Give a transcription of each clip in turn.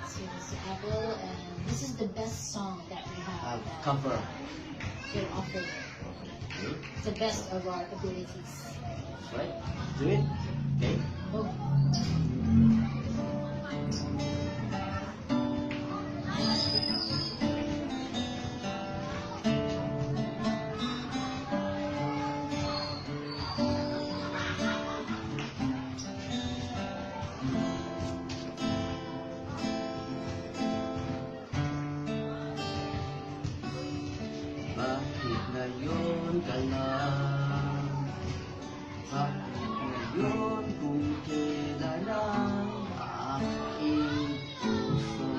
Serious Apple, and this is the best song that we have that Cover. we're offering. Okay. It's the best of our abilities. That's right. Do it. Okay. Oh. Bakit ngayon ka lang? Bakit ngayon kung kailan aking puso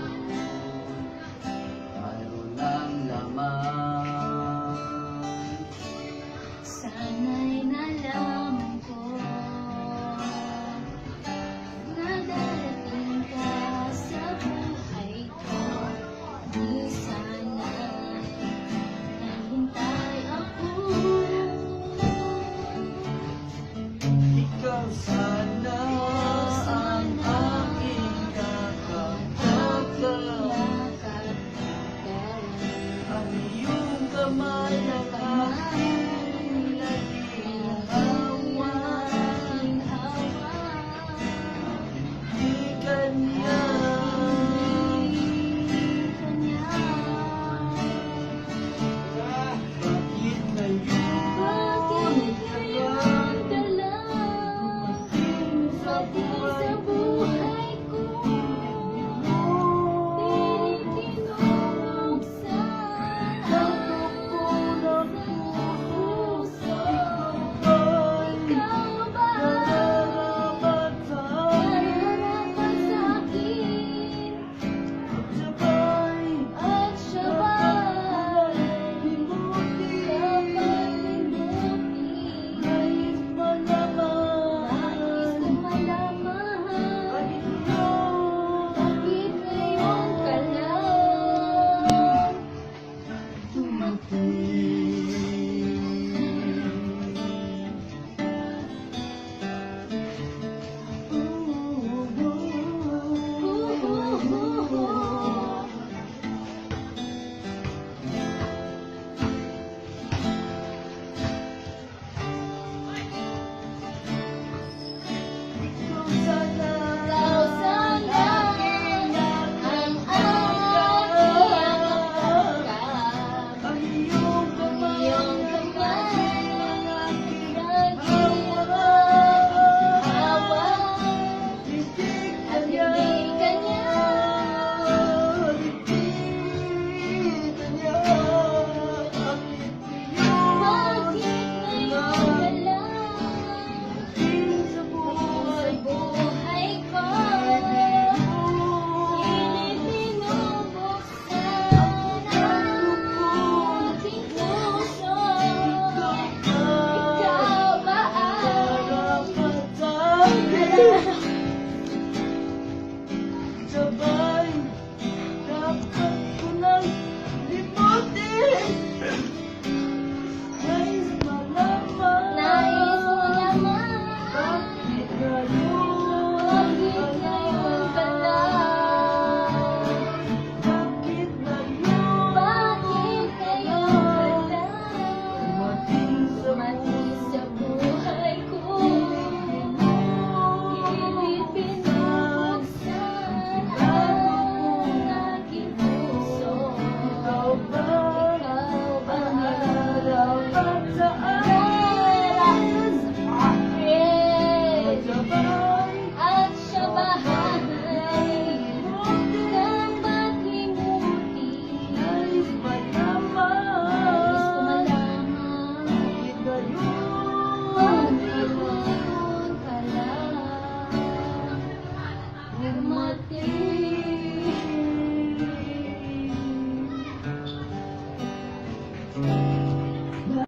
mayroon lang laman? Sana'y nalaman ko na darating ka sa buhay ko. Di sana naghintay ako. Ikaw sana ang aking kakapagdagan. Ang iyong kamay ang aking naging hawakan. Di kanya bakit ngayon ka lang sa buhay ko? Pinikinubuksan ang puso. Ikaw ba nararapat sa akin? At siya ba'y dapat pindutin? Nais ko malaman bakit ngayon ka lang Ikaw sana ang aking yakap. Ang iyong kamay laging hawak. At hindi kanya bakit ngayon ka lang sa buhay ko? Pinibinubuksan ang aking puso. Ikaw ba ang Sabay